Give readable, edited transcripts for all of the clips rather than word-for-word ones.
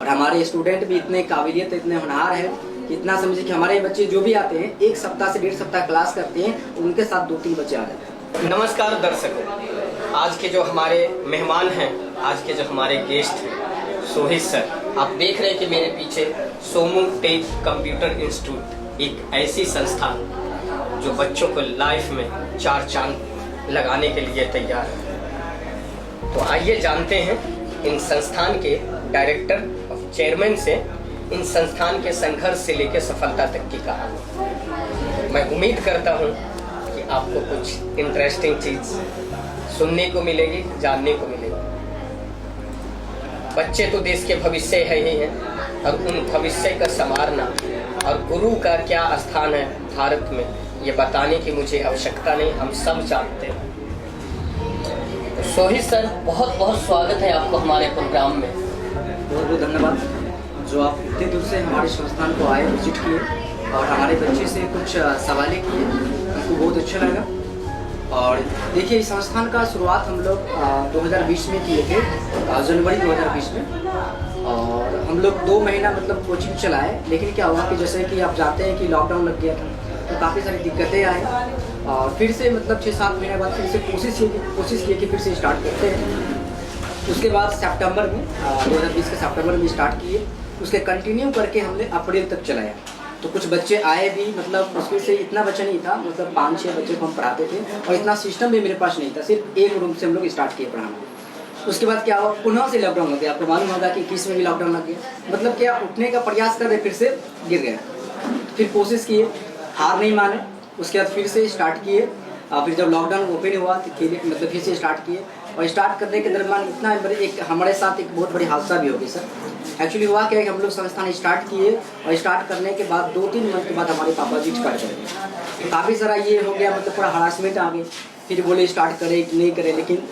और हमारे स्टूडेंट भी इतने काबिलियत, इतने होनहार हैं कि इतना समझिए कि हमारे बच्चे जो भी आते हैं 1 सप्ताह से 1.5 सप्ताह क्लास करते हैं, उनके साथ 2-3 बच्चे आ जाते हैं। नमस्कार दर्शकों, आज के जो हमारे मेहमान हैं, आज के जो हमारे गेस्ट हैं सोहित सर। आप देख रहे हैं कि मेरे पीछे सोमू टेक कंप्यूटर इंस्टीट्यूट, एक ऐसी संस्था जो बच्चों को लाइफ में 4 चांद लगाने के लिए तैयार है। तो आइए जानते हैं इन संस्थान के डायरेक्टर और चेयरमैन से इन संस्थान के संघर्ष से लेकर सफलता तक की कहानी। मैं उम्मीद करता हूं कि आपको कुछ इंटरेस्टिंग चीज सुनने को मिलेगी, जानने को मिलेगी। बच्चे तो देश के भविष्य है ही हैं और उन भविष्य का संवारना और गुरु का क्या स्थान है भारत में, ये बताने की मुझे आवश्यकता नहीं, हम सब जानते हैं। तो सोहित सर, बहुत बहुत स्वागत है आपको हमारे प्रोग्राम में। बहुत बहुत धन्यवाद जो आप इतने दूर से हमारे संस्थान को आए, विजिट किए और हमारे बच्चे से कुछ सवालें किए, हमको बहुत अच्छा लगा। और देखिए, इस संस्थान का शुरुआत हम लोग 2020 में किए थे, जनवरी 2020 में। और हम लोग 2 महीना मतलब कोचिंग चलाए, लेकिन क्या हुआ कि जैसे कि आप जानते हैं कि लॉकडाउन लग गया था, तो काफ़ी सारी दिक्कतें आई और फिर से मतलब 6-7 महीने बाद फिर से कोशिश की कि फिर से स्टार्ट करते हैं। उसके बाद सितंबर में 2020 के सितंबर में स्टार्ट किए, उसके कंटिन्यू करके हमने अप्रैल तक चलाया। तो कुछ बच्चे आए भी, मतलब उसमें से इतना बच्चा नहीं था, मतलब 5-6 बच्चे को हम पढ़ाते थे और इतना सिस्टम भी मेरे पास नहीं था, सिर्फ एक रूम से हम लोग स्टार्ट किए पढ़ाना। उसके बाद क्या हुआ, पुनः से लॉकडाउन लग गया। आपको मालूम होगा कि 21 में भी लॉकडाउन लग गया। मतलब क्या, उठने का प्रयास कर रहे, फिर से गिर गया। फिर कोशिश किए, हार नहीं माने, उसके बाद फिर से स्टार्ट किए। फिर जब लॉकडाउन ओपन हुआ तो मतलब फिर से स्टार्ट किए और स्टार्ट करने के दरमियान इतना एक हमारे साथ एक बहुत बड़ी हादसा भी हो गई सर। एक्चुअली हुआ क्या है कि हम लोग संस्थान स्टार्ट किए और स्टार्ट करने के बाद 2-3 मंथ के बाद हमारे पापा जी एक्सपायर कर गए। तो काफ़ी सारा ये हो गया, मतलब पूरा हरासमेंट आ गई। फिर बोले स्टार्ट करें कि नहीं करें, लेकिन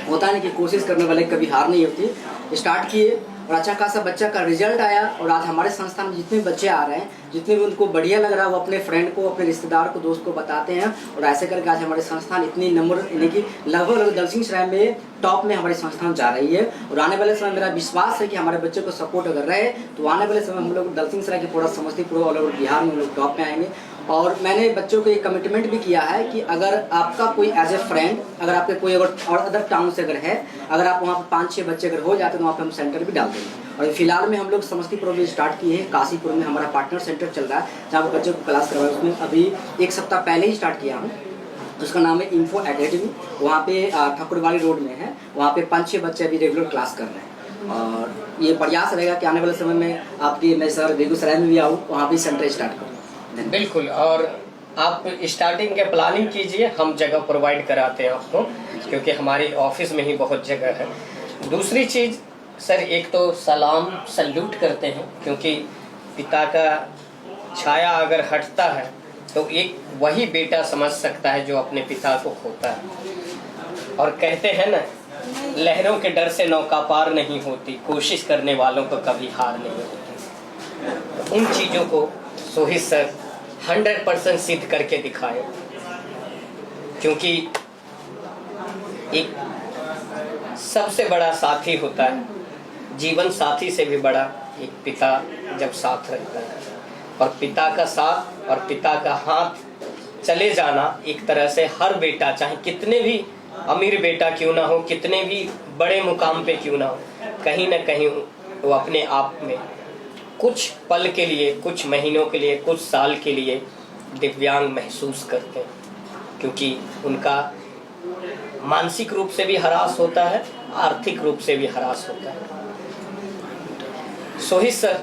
होता नहीं कि कोशिश करने वाले कभी हार नहीं होती। स्टार्ट किए और अच्छा खासा बच्चा का रिजल्ट आया और आज हमारे संस्थान में जितने बच्चे आ रहे हैं, जितने भी उनको बढ़िया लग रहा है, वो अपने फ्रेंड को, अपने रिश्तेदार को, दोस्त को बताते हैं। और ऐसे करके आज हमारे संस्थान इतनी नंबर, यानी कि लगभग दलसिंहसराय में टॉप में हमारे संस्थान जा रही है। और आने वाले समय मेरा विश्वास है कि हमारे बच्चे को सपोर्ट अगर रहे तो आने वाले समय हम लोग दलसिंहसराय के पूरा समस्तीपुर ऑल ओवर बिहार में हम लोग टॉप में आएंगे। और मैंने बच्चों को एक कमिटमेंट भी किया है कि अगर आपका कोई एज ए फ्रेंड, अगर आपके कोई और अदर टाउन से अगर है, अगर आप वहाँ पर 5-6 बच्चे अगर हो जाते तो वहाँ पर हम सेंटर भी डाल देंगे। और फिलहाल में हम लोग समस्तीपुर में स्टार्ट किए हैं, काशीपुर में हमारा पार्टनर सेंटर चल रहा है जहाँ पर बच्चों को क्लास करवाए। उसमें अभी 1 सप्ताह पहले ही स्टार्ट किया हूँ, उसका नाम है इन्फो एकेडमी। वहाँ पे ठाकुरवाड़ी रोड में है, वहाँ पे 5-6 बच्चे अभी रेगुलर क्लास कर रहे हैं। और ये प्रयास रहेगा कि आने वाले समय में आपकी, मैं सर बेगूसराय में भी आऊँ, वहाँ भी सेंटर स्टार्ट करूँ। बिल्कुल, और आप स्टार्टिंग के प्लानिंग कीजिए, हम जगह प्रोवाइड कराते हैं आपको, क्योंकि हमारे ऑफिस में ही बहुत जगह है। दूसरी चीज़ सर, एक तो सलाम सल्यूट करते हैं, क्योंकि पिता का छाया अगर हटता है तो एक वही बेटा समझ सकता है जो अपने पिता को खोता है। और कहते हैं ना, लहरों के डर से नौका पार नहीं होती, कोशिश करने वालों को कभी हार नहीं होती। तो उन चीज़ों को सोहित सर 100% सिद्ध करके दिखाए, क्योंकि एक सबसे बड़ा साथी होता है, जीवन साथी से भी बड़ा एक पिता जब साथ रहता है। और पिता का साथ और पिता का हाथ चले जाना, एक तरह से हर बेटा, चाहे कितने भी अमीर बेटा क्यों ना हो, कितने भी बड़े मुकाम पे क्यों ना हो, कहीं ना कहीं वो अपने आप में कुछ पल के लिए, कुछ महीनों के लिए, कुछ साल के लिए दिव्यांग महसूस करते हैं, क्योंकि उनका मानसिक रूप से भी हरास होता है, आर्थिक रूप से भी हरास होता है। सोहित सर,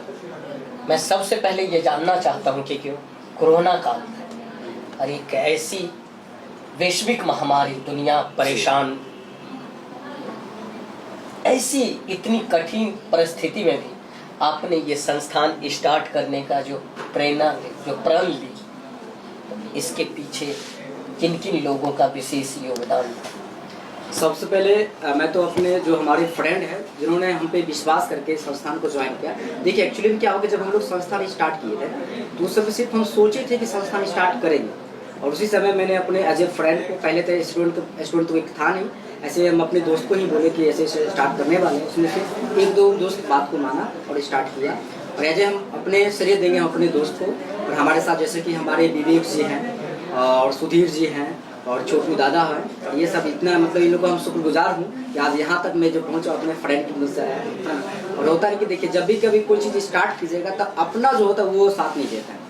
मैं सबसे पहले ये जानना चाहता हूँ कि क्यों कोरोना काल में और एक ऐसी वैश्विक महामारी, दुनिया परेशान, ऐसी इतनी कठिन परिस्थिति में भी आपने ये संस्थान स्टार्ट करने का जो प्रेरणा, जो प्रण ली, इसके पीछे किन किन लोगों का विशेष योगदान था? सबसे पहले मैं तो अपने जो हमारे फ्रेंड हैं, जिन्होंने हम पे विश्वास करके संस्थान को ज्वाइन किया। देखिए, एक्चुअली क्या होगा, जब हम लोग संस्थान स्टार्ट किए थे तो उस समय सिर्फ हम सोचे थे कि संस्थान स्टार्ट करेंगे। और उसी समय मैंने अपने एज ए फ्रेंड को, पहले तो स्टूडेंट तो एक था नहीं, ऐसे हम अपने दोस्त को ही बोले कि ऐसे स्टार्ट करने वाले हैं, उसमें से एक दो दोस्त बात को माना और स्टार्ट किया। और ऐसे हम अपने श्रेय देंगे हम अपने दोस्त को। और हमारे साथ जैसे कि हमारे विवेक जी हैं और सुधीर जी हैं और छोटू दादा है, ये सब इतना मतलब इन लोगों को हम शुक्रगुजार हूँ कि आज यहाँ तक मैं जो पहुँचा अपने फ्रेंड की मदद से आया। और होता है कि देखिए जब भी कभी कोई चीज़ स्टार्ट कीजिएगा तो अपना जो होता है वो साथ नहीं देता है।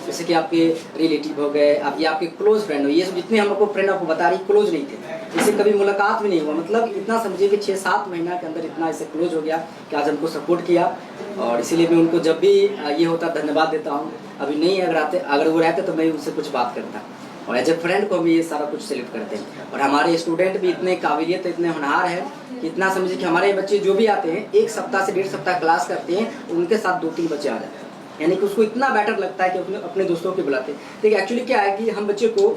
जैसे कि आपके रिलेटिव हो गए, आप ये आपके क्लोज फ्रेंड हो, ये सब जितने हम लोग को फ्रेंड आपको बता रही क्लोज नहीं थे, इससे कभी मुलाकात भी नहीं हुआ, मतलब इतना समझिए कि 6-7 महीना के अंदर इतना इससे क्लोज हो गया कि आज हमको सपोर्ट किया। और इसीलिए मैं उनको जब भी ये होता धन्यवाद देता हूँ। अभी नहीं अगर वो रहते तो मैं उनसे कुछ बात करता। और एज ए फ्रेंड को हम ये सारा कुछ सेलेक्ट करते हैं। और हमारे स्टूडेंट भी इतने काबिलियत इतने होनहार है कि इतना समझिए कि हमारे बच्चे जो भी आते हैं 1 सप्ताह से 1.5 सप्ताह क्लास करते हैं, उनके साथ 2-3 बच्चे आ जाते हैं, यानी कि उसको इतना बेटर लगता है कि अपने दोस्तों को बुलाते हैं। देखिए एक्चुअली क्या है कि हम बच्चे को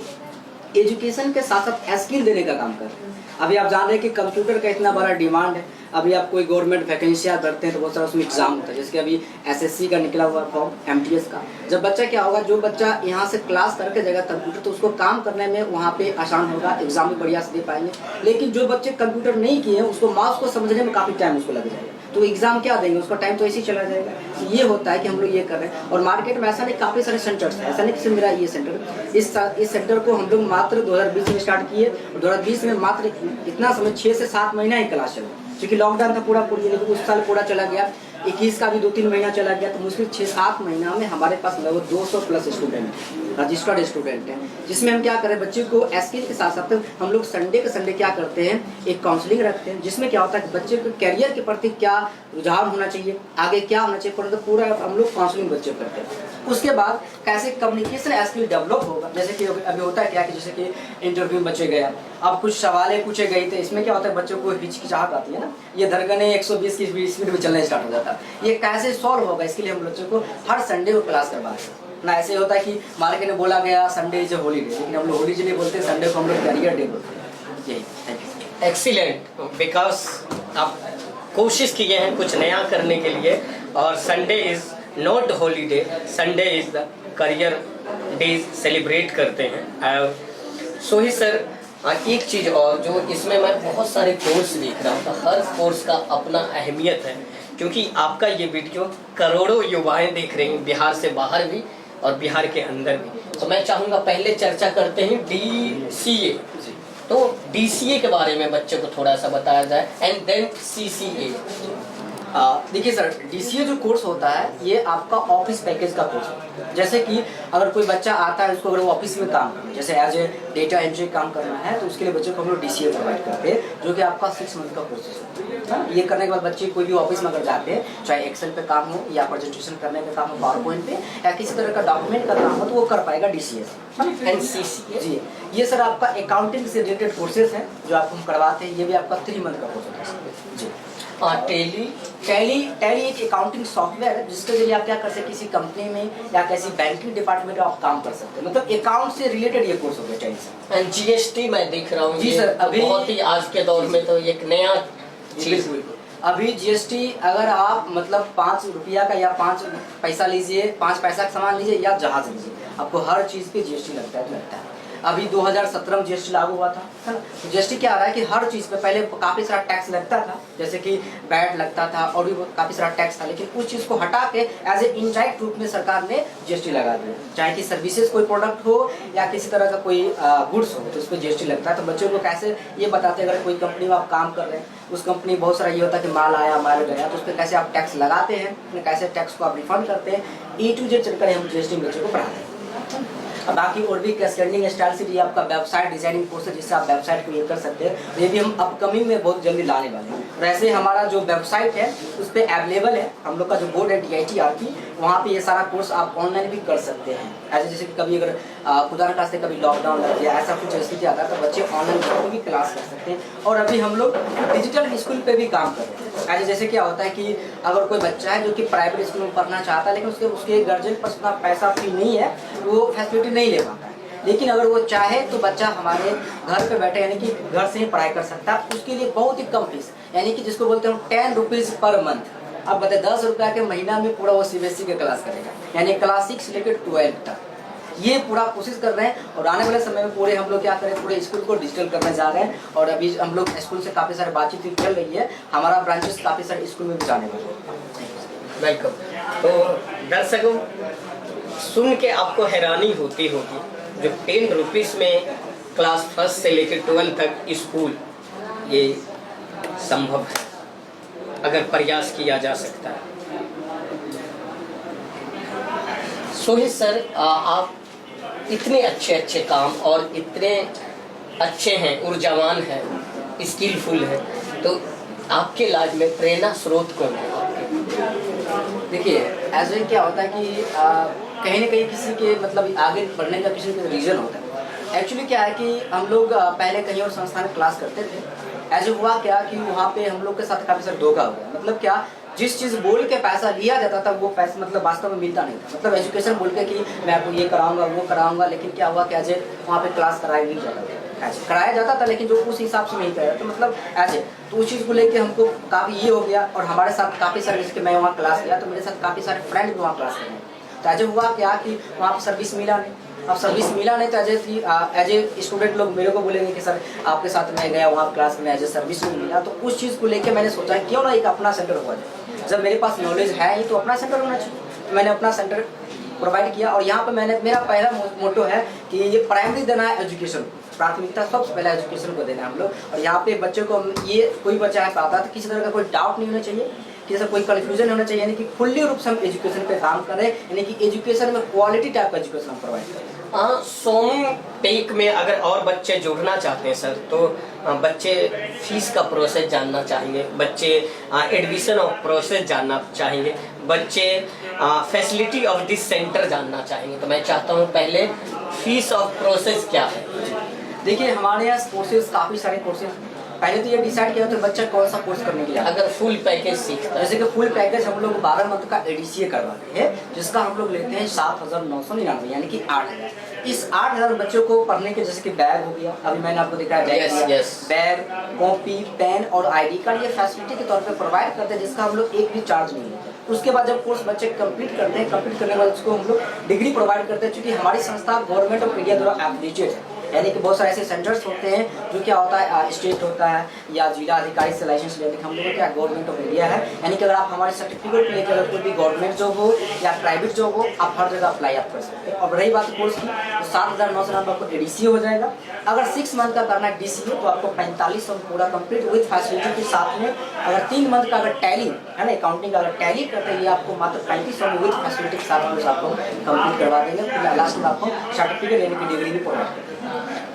एजुकेशन के साथ साथ स्किल देने का काम कर रहे हैं। अभी आप जान रहे हैं कि कंप्यूटर का इतना बड़ा डिमांड है। अभी आप कोई गवर्नमेंट वैकेंसियाँ भरते हैं तो बहुत सारा उसमें एग्जाम होता है, जैसे कि अभी एसएससी का निकला हुआ फॉर्म, एमटीएस का। जब बच्चा क्या होगा, जो बच्चा यहाँ से क्लास करके जाएगा कंप्यूटर, तो उसको काम करने में वहाँ पे आसान होगा, एग्जाम भी बढ़िया से दे पाएंगे। लेकिन जो बच्चे कंप्यूटर नहीं किए हैं उसको मार्क्स को समझने में काफ़ी टाइम उसको लग जाएगा, तो एग्जाम क्या देंगे, उसका टाइम तो ऐसे ही चला जाएगा। ये होता है कि हम लोग ये कर रहे हैं। और मार्केट में ऐसा नहीं, काफ़ी सारे सेंटर्स हैं, ऐसा नहीं कि सिर्फ मेरा ये सेंटर, इस सेंटर को हम लोग मात्र 2020 में स्टार्ट किए। 2020 में मात्र इतना समय 6 से 7 महीना ही क्लास चला, क्योंकि लॉकडाउन था पूरा लेकिन उस साल पूरा चला गया। 21 का भी 2-3 महीना चला गया, तो मुश्किल 6-7 महीना में हमारे पास लगभग 200 प्लस स्टूडेंट रजिस्टर्ड स्टूडेंट हैं, जिसमें हम क्या करें, बच्चे को स्किल के साथ साथ हम लोग संडे के संडे क्या करते हैं, एक काउंसलिंग रखते हैं, जिसमें क्या होता है कि बच्चे को करियर के प्रति क्या रुझान होना चाहिए, आगे क्या होना चाहिए, परंतु पूरा हम लोग काउंसलिंग बच्चे को करते हैं। उसके बाद कैसे कम्युनिकेशन स्किल डेवलप होगा, जैसे कि अभी होता है क्या कि जैसे कि इंटरव्यू में बच्चे गए, अब कुछ सवालें पूछे गए थे, इसमें क्या होता है बच्चों को हिचकिचाहट आती है ना, ये धड़कने 120 की स्पीड में चलना स्टार्ट हो जाता है। ये कैसे सॉल्व होगा, इसके लिए हम बच्चों को हर संडे को क्लास करवाते हैं ना। ऐसे होता है कि मार्केट में बोला गया संडे इज ए हॉलीडे, लेकिन हम लोग हॉलीडे नहीं बोलते, संडे को हम लोग करियर डे बोलते हैं। यही, थैंक यू। एक्सीलेंट, बिकॉज आप कोशिश किए हैं कुछ नया करने के लिए। और Sunday is not holiday, Sunday is the career day celebrate करते हैं। सो ही सर, एक चीज़ और जो इसमें मैं बहुत सारे कोर्स देख रहा हूँ, हर कोर्स का अपना अहमियत है, क्योंकि आपका ये वीडियो करोड़ों युवाएं देख रही हैं, बिहार से बाहर भी और बिहार के अंदर भी। तो मैं चाहूँगा पहले चर्चा करते हैं DCA। तो DCA के बारे में बच्चे को थोड़ा सा बताया जाए, एंड देन CCA। देखिए सर, DCA जो कोर्स होता है ये आपका ऑफिस पैकेज का कोर्स है। जैसे कि अगर कोई बच्चा आता है, उसको अगर वो ऑफिस में काम करना है, जैसे एज ए डेटा एंट्री काम करना है, तो उसके लिए बच्चों को हम लोग DCA प्रोवाइड करते हैं, जो कि आपका 6 मंथ का कोर्स है। ये करने के बाद बच्चे कोई भी ऑफिस में अगर जाते हैं, चाहे एक्सेल पे काम हो या प्रेजेंटेशन करने का काम हो पावर पॉइंट पे, या किसी तरह का डॉक्यूमेंट का काम हो, तो वो कर पाएगा DCA से। एंड CCA जी, ये सर आपका अकाउंटिंग से रिलेटेड कोर्सेज हैं जो आपको हम करवाते हैं। ये भी आपका 3 मंथ का कोर्स होता है जी। टैली एक अकाउंटिंग सॉफ्टवेयर है, जिसके जरिए आप क्या कर सकते हैं, किसी कंपनी में या किसी बैंकिंग डिपार्टमेंट में आप काम कर सकते हैं, मतलब अकाउंट से रिलेटेड ये कोर्स हो गया टैली से। एंड GST मैं देख रहा हूँ जी सर, अभी बहुत ही आज के दौर में तो एक नया चीज। अभी GST अगर आप मतलब 5 रुपया का या 5 पैसा लीजिए, 5 पैसा का सामान लीजिए या जहाज लीजिए, आपको हर चीज़ पे GST लगता है। अभी 2017 में GST लागू हुआ था, है ना। तो GST क्या आ रहा है कि हर चीज़ पे पहले काफ़ी सारा टैक्स लगता था, जैसे कि वैट लगता था और भी काफ़ी सारा टैक्स था, लेकिन उस चीज़ को हटा के एज ए इनडायरेक्ट रूप में सरकार ने GST लगा दिया। चाहे कि सर्विसेज कोई प्रोडक्ट हो या किसी तरह का कोई गुड्स हो, तो उस पर GST लगता है। तो बच्चों को कैसे ये बताते हैं, अगर कोई कंपनी में आप काम कर रहे हैं, उस कंपनी बहुत सारा ये होता है कि माल आया माल गया, तो उस पर कैसे आप टैक्स लगाते हैं, कैसे टैक्स को आप रिफंड करते हैं, A to Z चलकर हम GST बच्चों को पढ़ाते हैं। बाकी और भी कैस्केडिंग स्टाइल से भी आपका वेबसाइट डिजाइनिंग कोर्स है, जिससे आप वेबसाइट क्रिएट कर सकते हैं। ये भी हम अपकमिंग में बहुत जल्दी लाने वाले हैं। वैसे हमारा जो वेबसाइट है उस पर अवेलेबल है, हम लोग का जो बोर्ड है DITR की, वहाँ पे ये सारा कोर्स आप ऑनलाइन भी कर सकते हैं। ऐसे जैसे कि कभी अगर खुदा न खास्ते कभी लॉकडाउन लग गया, ऐसा कुछ स्थिति आता है, तो बच्चे ऑनलाइन भी क्लास कर सकते हैं। और अभी हम लोग डिजिटल स्कूल पे भी काम कर रहे हैं। ऐसे जैसे क्या होता है कि अगर कोई बच्चा है जो कि प्राइवेट स्कूल में पढ़ना चाहता है, लेकिन उसके गार्जियन पर उतना पैसा फ्री नहीं है, वो फैसिलिटी नहीं ले पाता है, लेकिन अगर वो चाहे तो बच्चा हमारे घर पे बैठे यानी कि घर से ही पढ़ाई कर सकता है। उसके लिए बहुत ही कम फीस, यानी कि जिसको बोलते हैं 10 रुपीज़ पर मंथ। अब बताए 10 रुपया के महीना में पूरा वो CBSE की क्लास करेगा, यानी क्लास 6 से लेकर 12 तक। ये पूरा कोशिश कर रहे हैं और आने वाले समय में पूरे हम लोग क्या करें, पूरे स्कूल को डिजिटल करने जा रहे हैं। और अभी हम लोग स्कूल से काफ़ी सारी बातचीत चल रही है, हमारा ब्रांचेस काफ़ी सारे स्कूल में भी जाने वाले हैं। वेलकम। तो दर्शकों, सुन के आपको हैरानी होती होगी, जो 10 रुपीज़ में क्लास 1 से लेकर 12 तक स्कूल, ये संभव है अगर प्रयास किया जा सकता है। सोहित सर, आप इतने अच्छे अच्छे काम और इतने अच्छे हैं, ऊर्जावान हैं, स्किलफुल हैं, तो आपके लाइफ में प्रेरणा स्रोत कौन है? देखिए, एज ए क्या होता है कि कहीं ना कहीं किसी के मतलब आगे बढ़ने का किसी का रीज़न होता है। एक्चुअली क्या है कि हम लोग पहले कहीं और संस्थान में क्लास करते थे। ऐसे हुआ क्या कि वहाँ पे हम लोग के साथ काफ़ी सारा धोखा हो गया। मतलब क्या, जिस चीज़ बोल के पैसा लिया जाता था वो पैसा मतलब वास्तव में मिलता नहीं था। मतलब एजुकेशन बोल के कि मैं आपको ये कराऊंगा वो कराऊंगा, लेकिन क्या हुआ कि ऐसे वहाँ पे क्लास कराया नहीं जाता था। ऐसे कराया जाता था लेकिन जो उस हिसाब से नहीं कराया, तो मतलब ऐसे तो उस चीज़ को लेके हमको काफ़ी ये हो गया। और हमारे साथ काफ़ी सारे, जैसे मैं वहाँ क्लास किया तो मेरे साथ काफ़ी सारे फ्रेंड भी वहाँ क्लास कर रहे हैं। तो ऐसे हुआ क्या कि वहाँ पर सर्विस मिला नहीं। अब सर्विस मिला नहीं तो एज ए स्टूडेंट लोग मेरे को बोलेंगे कि सर आपके साथ मैं गया वहाँ क्लास में, एज ए सर्विस नहीं मिला। तो उस चीज़ को लेके मैंने सोचा क्यों ना एक अपना सेंटर हुआ जाए। जब मेरे पास नॉलेज है ही तो अपना सेंटर होना चाहिए। तो मैंने अपना सेंटर प्रोवाइड किया और यहाँ पर मैंने, मेरा पहला मोटो है कि ये प्राइमरी देना है एजुकेशन, प्राथमिकता सबसे पहले एजुकेशन को देना है हम लोग। और यहाँ पे बच्चों को ये कोई बच्चा है आता है तो किसी तरह का कोई डाउट नहीं होना चाहिए, कि ऐसा कोई कन्फ्यूजन होना चाहिए, यानी कि फुल्ली रूप से हम एजुकेशन पे काम करें, यानी कि एजुकेशन में क्वालिटी टाइप का एजुकेशन हम प्रोवाइड करें। सोम टेक में अगर और बच्चे जुड़ना चाहते हैं सर, तो बच्चे फीस का प्रोसेस जानना चाहेंगे, बच्चे एडमिशन ऑफ प्रोसेस जानना चाहेंगे, बच्चे फैसिलिटी ऑफ दिस सेंटर जानना चाहेंगे। तो मैं चाहता हूँ पहले फीस ऑफ प्रोसेस क्या है? देखिए, हमारे यहाँ कोर्सेज काफ़ी सारे कोर्सेज, पहले तो ये डिसाइड किया तो बच्चा कौन सा कोर्स करने के लिए, अगर फुल पैकेज सीखता है, जैसे कि फुल पैकेज हम लोग 12 मंथ का एडीसीए करवाते हैं, जिसका हम लोग लेते हैं 7,999, यानी कि 8,000। इस 8,000 बच्चों को पढ़ने के, जैसे कि बैग हो गया, अभी मैंने आपको दिखाया बैग, कॉपी, पेन और आईडी कार्ड, ये फैसिलिटी के तौर पे प्रोवाइड करते हैं, जिसका हम लोग एक भी चार्ज नहीं लेते। उसके बाद जब कोर्स बच्चे कंप्लीट करते हैं, कंप्लीट करने के बाद उसको हम लोग डिग्री प्रोवाइड करते हैं। चूँकि हमारी संस्था गवर्नमेंट ऑफ इंडिया द्वारा एफिलिएटेड है, यानी कि बहुत सारे ऐसे सेंटर्स होते हैं जो क्या होता है स्टेट होता है या जिला अधिकारी से लाइसेंस लेने के, हम लोग क्या गवर्नमेंट ऑफ इंडिया है। यानी कि अगर आप हमारे सर्टिफिकेट लेकर अगर कोई भी गवर्नमेंट जॉब हो या प्राइवेट जॉब हो, आप हर जगह अप्लाई आप कर सकते हैं। और रही बात कोर्स की, तो 7,999 आपको एडीसी हो जाएगा। अगर 6 मंथ का करना है डीसी तो आपको 4500 पूरा कंप्लीट विद फैसिलिटी के साथ में। अगर 3 मंथ का अगर टैली है ना, अकाउंटिंग अगर टैली करते हैं, ये आपको मात्र 3500 में विद फैसिलिटी के साथ कोर्स आपको कंप्लीट करवा देंगे। लास्ट में आपको सर्टिफिकेट लेने की डिग्री भी प्रोवाइड करेंगे।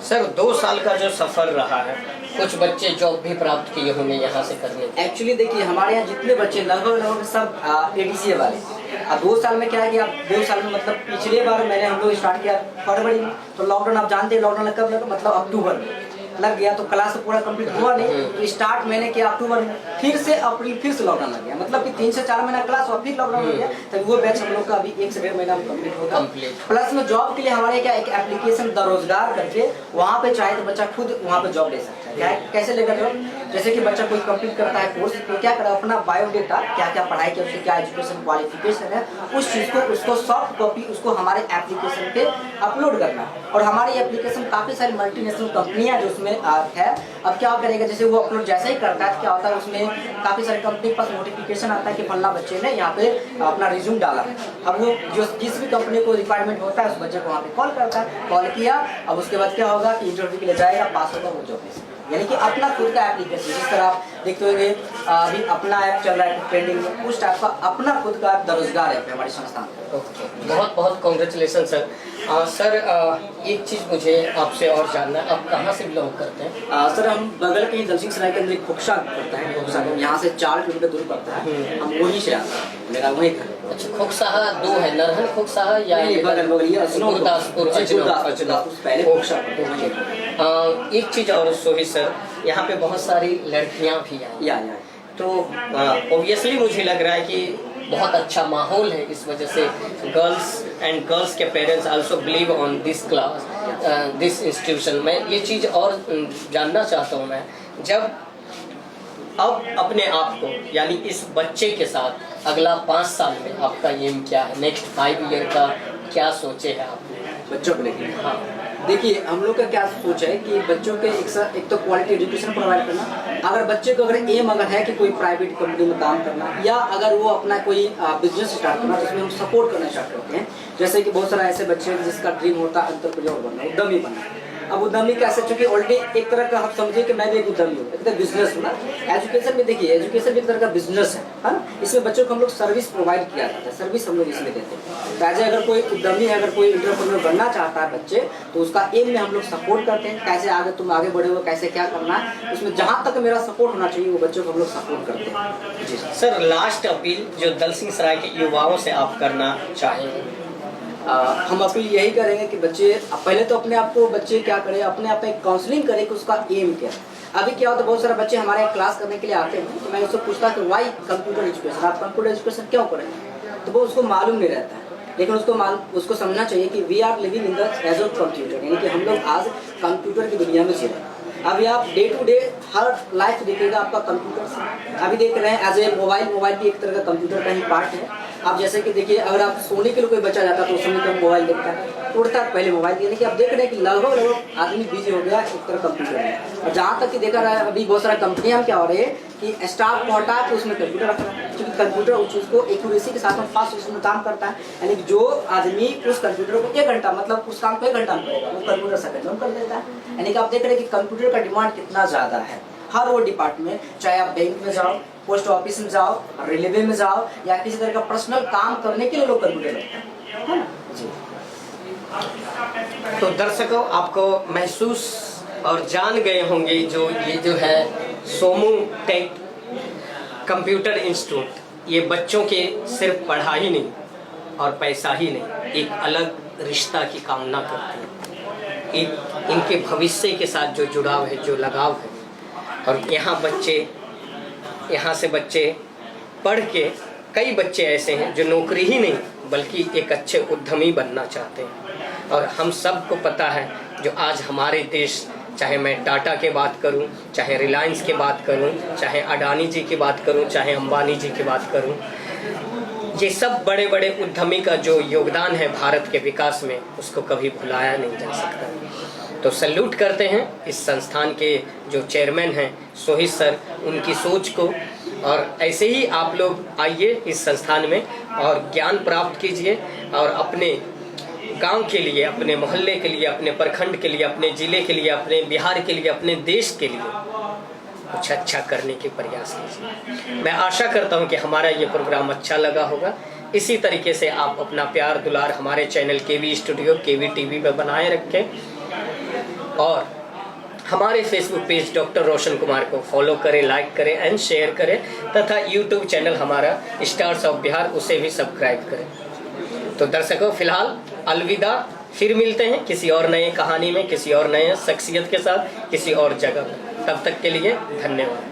सर 2 साल का जो सफ़र रहा है, कुछ बच्चे जॉब भी प्राप्त किए होंगे यहाँ से करने। एक्चुअली देखिए, हमारे यहाँ जितने बच्चे लगभग सब एडीसीए वाले। अब 2 साल में क्या है कि आप 2 साल में मतलब पिछले बार मैंने हम लोग स्टार्ट किया फरवरी में, तो लॉकडाउन आप जानते हैं, लॉकडाउन कब लगा, मतलब अक्टूबर में लग गया, तो क्लास तो पूरा कंप्लीट हुआ नहीं। तो स्टार्ट मैंने किया अक्टूबर में, फिर से अप्रैल फिर से लॉकडाउन लग गया, मतलब कि 3 से 4 महीना क्लास हुआ, फिर लॉकडाउन हो गया। तब वो बैच हम लोग का अभी 1 से 1.5 महीना कंप्लीट होगा। प्लस में जॉब के लिए हमारे क्या एक एप्लीकेशन द रोजगार करके, वहाँ पे चाहे तो बच्चा खुद वहाँ पे जॉब ले सकता है। क्या कैसे लेकर जॉब, जैसे कि बच्चा कोई कंप्लीट करता है कोर्स, तो क्या करा, अपना बायोडेटा क्या क्या पढ़ाई किया, उसकी क्या एजुकेशन क्वालिफिकेशन है, उस चीज़ को उसको सॉफ्ट कॉपी उसको हमारे एप्लीकेशन पे अपलोड करना है। और हमारी एप्लीकेशन काफ़ी सारी मल्टीनेशनल कंपनियां जो उसमें है। अब क्या करेगा, जैसे वो अपलोड जैसे ही करता है, क्या होता है उसमें काफ़ी सारी कंपनी के पास नोटिफिकेशन आता है कि फल्ला बच्चे ने यहाँ पे अपना रिज्यूम डाला है। अब वो जो जिस भी कंपनी को रिक्वायरमेंट होता है, उस बच्चे को वहाँ पे कॉल करता है, कॉल किया, अब उसके बाद क्या होगा कि इंटरव्यू के लिए जाएगा, पास होगा, वो जॉब ले सकता है। यानी कि अपना खुद का एप्लीकेशन, जिस तरह आप देखते होंगे अभी अपना ऐप चल रहा है ट्रेंडिंग में, उस टाइप का अपना खुद का द रोजगार ऐप है हमारी संस्था में। ओके, बहुत बहुत कॉन्ग्रेचुलेसन सर। सर एक चीज़ मुझे आपसे और जानना है, आप कहाँ से बिलोंग करते हैं? सर हम बगल के ही दलसिंह सराय के अंदर एक खोखसा पड़ता है, खोखसा यहाँ से 4 किलोमीटर दूर पड़ता है, हम वहीं से आते हैं, मेरा वहीं घर। अच्छा, खोखसाहा 2 है, नरहन खोखसाहा या बगल गुरदासपुर पहले खोखसा। एक चीज़ और सोहित सर, यहाँ पे बहुत सारी लड़कियाँ भी आई, तो ऑब्वियसली मुझे लग रहा है कि बहुत अच्छा माहौल है, इस वजह से गर्ल्स के parents also believe on this class, this institution. मैं ये चीज़ और जानना चाहता हूँ, मैं जब अब अपने आप को, यानी इस बच्चे के साथ अगला 5 साल में आपका एम क्या है, नेक्स्ट 5 ईयर का क्या सोचे है आपने? बच्चों को लेकर। देखिए हम लोग का क्या सोच है कि बच्चों के एक तो क्वालिटी एजुकेशन प्रोवाइड करना। अगर बच्चे को अगर एम अगर है कि कोई प्राइवेट कंपनी में काम करना या अगर वो अपना कोई बिजनेस स्टार्ट करना, तो उसमें हम सपोर्ट करना स्टार्ट करते हैं। जैसे कि बहुत सारा ऐसे बच्चे हैं जिसका ड्रीम होता है एंटरप्रेन्योर बनना, उद्यमी बनना। अब उद्यमी कैसे, चूंकि ऑलरेडी एक तरह का हम समझिए कि मैं भी एक उद्यमी हूँ, एक तरह बिजनेस हूँ ना। एजुकेशन में देखिए, एजुकेशन भी एक तरह का बिजनेस है ना। इसमें बच्चों को हम लोग सर्विस प्रोवाइड किया जाता है, सर्विस हम लोग इसमें देते हैं। चाहे अगर कोई उद्यमी है, अगर कोई एंटरप्रेन्योर बनना चाहता है बच्चे, तो उसका एम में हम लोग सपोर्ट करते हैं। कैसे आगे तुम आगे बढ़े हो, कैसे क्या करना है, उसमें जहाँ तक मेरा सपोर्ट होना चाहिए वो बच्चों को हम लोग सपोर्ट करते हैं। जी सर, लास्ट अपील जो दलसिंह सराय के युवाओं से आप करना चाहेंगे? हम अपील यही करेंगे कि बच्चे पहले तो अपने आप को बच्चे क्या करें, अपने आप में काउंसलिंग करें कि उसका एम क्या है। अभी क्या होता है, बहुत सारे बच्चे हमारे क्लास करने के लिए आते हैं, तो मैं उससे पूछता कि वाई कंप्यूटर एजुकेशन, आप कंप्यूटर एजुकेशन क्यों करेंगे, तो वो उसको मालूम नहीं रहता है। लेकिन उसको समझना चाहिए कि we are living in the age of computer, यानी कि हम लोग आज कंप्यूटर की दुनिया में जी रहे हैं। अभी आप डे टू डे हर लाइफ देखिएगा आपका कंप्यूटर से। अभी देख रहे हैं एज ए मोबाइल भी एक तरह का कंप्यूटर का ही पार्ट है। आप जैसे कि देखिए, अगर आप सोने के लिए कोई बच्चा जाता है तो उस समय तो मोबाइल देखता है, उड़ता है पहले मोबाइल, यानी कि आप देख रहे हैं कि लगभग आदमी बिजी हो गया एक तरह कंप्यूटर में। और जहाँ तक कि देखा रहा है, अभी बहुत सारा कंपनियां क्या हो रही है कि स्टाफ को हटा के उसमें कंप्यूटर रख रहा है, क्योंकि कंप्यूटर उस चीज़ को एक्यूरेसी के साथ में फास्ट उसमें काम करता है। यानी कि जो आदमी उस कंप्यूटर को 1 घंटा, मतलब उस काम को 1 घंटा में करेगा, वो कंप्यूटर सेकंड में कर देता है। यानी कि आप देख रहे हैं कि कंप्यूटर का डिमांड कितना ज़्यादा है हर वो डिपार्टमेंट, चाहे आप बैंक में जाओ, पोस्ट ऑफिस में जाओ, रेलवे में जाओ, या किसी तरह का पर्सनल काम करने के लिए लोग कंप्यूटर रखते हैं, है ना जी। तो दर्शकों, आपको महसूस और जान गए होंगे ये जो है सोमू टेक कंप्यूटर इंस्टीट्यूट, ये बच्चों के सिर्फ पढ़ाई नहीं और पैसा ही नहीं, एक अलग रिश्ता की कामना करते हैं। एक इनके भविष्य के साथ जो जुड़ाव है, जो लगाव है। और यहाँ से बच्चे पढ़ के, कई बच्चे ऐसे हैं जो नौकरी ही नहीं बल्कि एक अच्छे उद्यमी बनना चाहते हैं। और हम सबको पता है जो आज हमारे देश, चाहे मैं टाटा के बात करूं, चाहे रिलायंस की बात करूं, चाहे अडानी जी की बात करूं, चाहे अंबानी जी की बात करूं, ये सब बड़े बड़े उद्यमी का जो योगदान है भारत के विकास में, उसको कभी भुलाया नहीं जा सकता। तो सैल्यूट करते हैं इस संस्थान के जो चेयरमैन हैं सोहित सर, उनकी सोच को। और ऐसे ही आप लोग आइए इस संस्थान में और ज्ञान प्राप्त कीजिए और अपने गांव के लिए, अपने मोहल्ले के लिए, अपने प्रखंड के लिए, अपने ज़िले के लिए, अपने बिहार के लिए, अपने देश के लिए कुछ अच्छा करने के प्रयास कीजिए। मैं आशा करता हूं कि हमारा ये प्रोग्राम अच्छा लगा होगा। इसी तरीके से आप अपना प्यार दुलार हमारे चैनल केवी स्टूडियो, केवी टीवी पर बनाए रखें और हमारे Facebook page doctor Roshan Kumar को फॉलो करें, लाइक करें एंड शेयर करें तथा यूट्यूब चैनल हमारा स्टार्स ऑफ बिहार, उसे भी सब्सक्राइब करें। तो दर्शकों, फिलहाल अलविदा, फिर मिलते हैं किसी और नए कहानी में, किसी और नए शख्सियत के साथ, किसी और जगह। तब तक के लिए धन्यवाद।